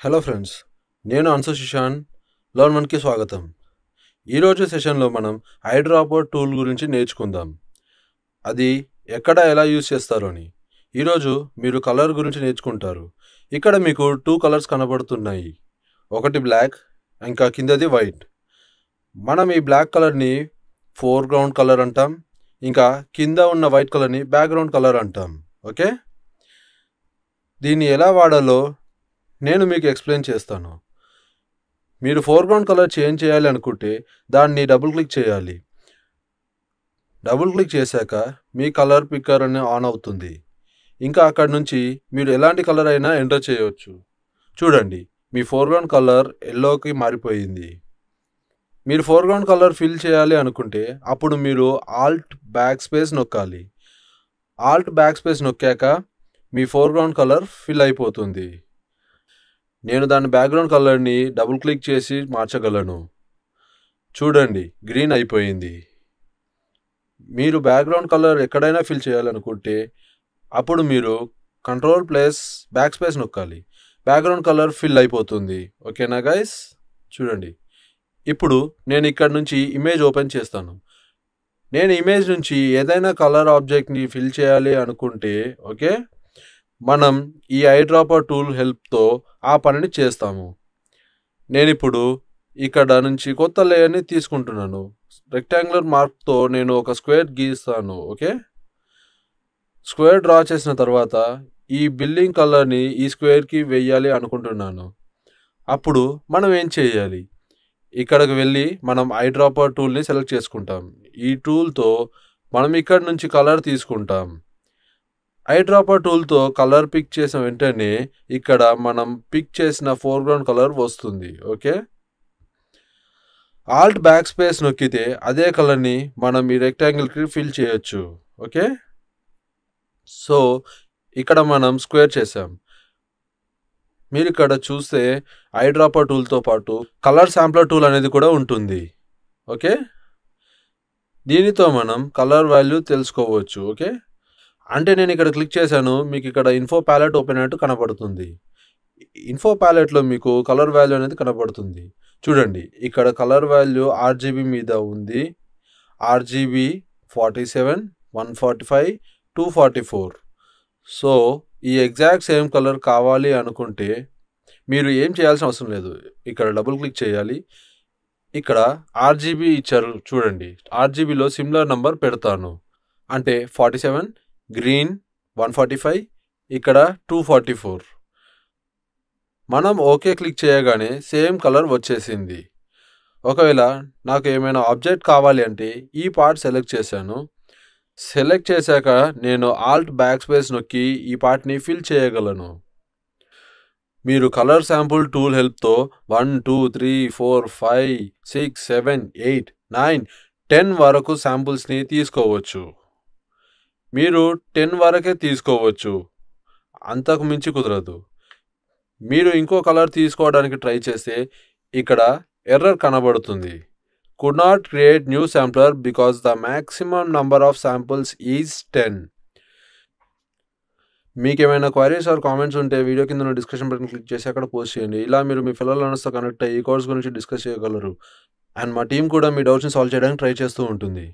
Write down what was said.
Hello friends, నేను Ansoo శిషాన్. Learn వన్కి స్వాగతం. ఈరోజు సెషన్లో మనం ఐడ్రాపర్ టూల్ గురించి నేర్చుకుందాం. అది ఎక్కడ ఎలా యూజ్ చేస్తారో అని. ఈరోజు మీరు కలర్ గురించి నేర్చుకుంటారు. ఇక్కడ మీకు 2 కలర్స్ కనబడుతున్నాయి. ఒకటి బ్లాక్, ఇంకా కిందది వైట్. మనం ఈ బ్లాక్ కలర్ని ఫోర్గ్రౌండ్ కలర్ అంటాం, ఇంకా కింద ఉన్న వైట్ కలర్ని బ్యాక్గ్రౌండ్ కలర్ అంటాం. ఓకే, దీన్ని ఎలా వాడాలో నేను మీకు ఎక్స్ప్లెయిన్ చేస్తాను. మీరు ఫోర్గ్రౌండ్ కలర్ చేంజ్ చేయాలి అనుకుంటే దాన్ని డబుల్ క్లిక్ చేయాలి. డబుల్ క్లిక్ చేశాక మీ కలర్ పిక్కర్ అని ఆన్ అవుతుంది. ఇంకా అక్కడ నుంచి మీరు ఎలాంటి కలర్ అయినా ఎంటర్ చేయవచ్చు. చూడండి, మీ ఫోర్గ్రౌండ్ కలర్ ఎల్లోకి మారిపోయింది. మీరు ఫోర్గ్రౌండ్ కలర్ ఫిల్ చేయాలి అనుకుంటే అప్పుడు మీరు ఆల్ట్ బ్యాక్ స్పేస్ నొక్కాలి. ఆల్ట్ బ్యాక్ స్పేస్ నొక్కాక మీ ఫోర్గ్రౌండ్ కలర్ ఫిల్ అయిపోతుంది. నేను దాని బ్యాక్గ్రౌండ్ కలర్ని డబుల్ క్లిక్ చేసి మార్చగలను. చూడండి, గ్రీన్ అయిపోయింది. మీరు బ్యాక్గ్రౌండ్ కలర్ ఎక్కడైనా ఫిల్ చేయాలనుకుంటే అప్పుడు మీరు కంట్రోల్ ప్లస్ బ్యాక్ స్పేస్ నొక్కాలి. బ్యాక్గ్రౌండ్ కలర్ ఫిల్ అయిపోతుంది. ఓకేనా గైస్? చూడండి, ఇప్పుడు నేను ఇక్కడ నుంచి ఇమేజ్ ఓపెన్ చేస్తాను. నేను ఇమేజ్ నుంచి ఏదైనా కలర్ ఆబ్జెక్ట్ని ఫిల్ చేయాలి అనుకుంటే ఓకే, మనం ఈ ఐడ్రాపర్ టూల్ హెల్ప్తో ఆ పనిని చేస్తాము. నేను ఇప్పుడు ఇక్కడ నుంచి కొత్త లేయర్ని తీసుకుంటున్నాను. రెక్టాంగులర్ మార్క్తో నేను ఒక స్క్వేర్ గీస్తాను. ఓకే, స్క్వేర్ డ్రా చేసిన తర్వాత ఈ బిల్డింగ్ కలర్ని ఈ స్క్వేర్కి వేయాలి అనుకుంటున్నాను. అప్పుడు మనం ఏం చేయాలి? ఇక్కడికి వెళ్ళి మనం ఐడ్రాపర్ టూల్ని సెలెక్ట్ చేసుకుంటాం. ఈ టూల్తో మనం ఇక్కడ నుంచి కలర్ తీసుకుంటాం. ఐడ్రాపర్ టూల్తో కలర్ పిక్ చేసిన వెంటనే ఇక్కడ మనం పిక్ చేసిన ఫోర్గ్రౌండ్ కలర్ వస్తుంది. ఓకే, ఆల్ట్ బ్యాక్ స్పేస్ నొక్కితే అదే కలర్ని మనం ఈ రెక్టాంగిల్కి ఫిల్ చేయొచ్చు. ఓకే, సో ఇక్కడ మనం స్క్వేర్ చేసాం. మీరు ఇక్కడ చూస్తే ఐడ్రాపర్ టూల్తో పాటు కలర్ శాంప్లర్ టూల్ అనేది కూడా ఉంటుంది. ఓకే, దీనితో మనం కలర్ వాల్యూ తెలుసుకోవచ్చు. ఓకే, అంటే నేను ఇక్కడ క్లిక్ చేశాను, మీకు ఇక్కడ ఇన్ఫో ప్యాలెట్ ఓపెన్ అయినట్టు కనబడుతుంది. ఇన్ఫో ప్యాలెట్లో మీకు కలర్ వాల్యూ అనేది కనబడుతుంది. చూడండి, ఇక్కడ కలర్ వాల్యూ ఆర్జీబీ మీద ఉంది. ఆర్జీబీ 47, 145, 244. సో ఈ ఎగ్జాక్ట్ సేమ్ కలర్ కావాలి అనుకుంటే మీరు ఏం చేయాల్సిన అవసరం లేదు. ఇక్కడ డబుల్ క్లిక్ చేయాలి. ఇక్కడ ఆర్జీబీ ఇచ్చారు చూడండి, ఆర్జీబీలో సిమిలర్ నంబర్ పెడతాను. అంటే 47, గ్రీన్ 145, ఇక్కడ 244. మనం ఓకే క్లిక్ చేయగానే సేమ్ కలర్ వచ్చేసింది. ఒకవేళ నాకు ఏమైనా ఆబ్జెక్ట్ కావాలి అంటే ఈ పార్ట్ సెలెక్ట్ చేశాను. సెలెక్ట్ చేశాక నేను ఆల్ట్ బ్యాక్ స్పేస్ నొక్కి ఈ పార్ట్ని ఫిల్ చేయగలను. మీరు కలర్ శాంపుల్ టూల్ హెల్ప్తో 1, 2, 3, 4, 5, 6, 7, 8, 9, 10 వరకు శాంపుల్స్ని తీసుకోవచ్చు. మీరు 10 వరకే తీసుకోవచ్చు, అంతకు మించి కుదరదు. మీరు ఇంకో కలర్ తీసుకోవడానికి ట్రై చేస్తే ఇక్కడ ఎర్రర్ కనబడుతుంది. Could not create new sampler because the maximum number of samples is 10. మీకు ఏమైనా క్వైరీస్ ఆర్ కామెంట్స్ ఉంటే వీడియో కింద డిస్కషన్ బటన్ క్లిక్ చేసి అక్కడ పోస్ట్ చేయండి. ఇలా మీరు మీ ఫెలో లర్నర్స్తో కనెక్ట్ అయ్యి ఈ కోర్స్ గురించి డిస్కస్ చేయగలరు. అండ్ మా టీం కూడా మీ డౌట్స్ని సాల్వ్ చేయడానికి ట్రై చేస్తూ ఉంటుంది.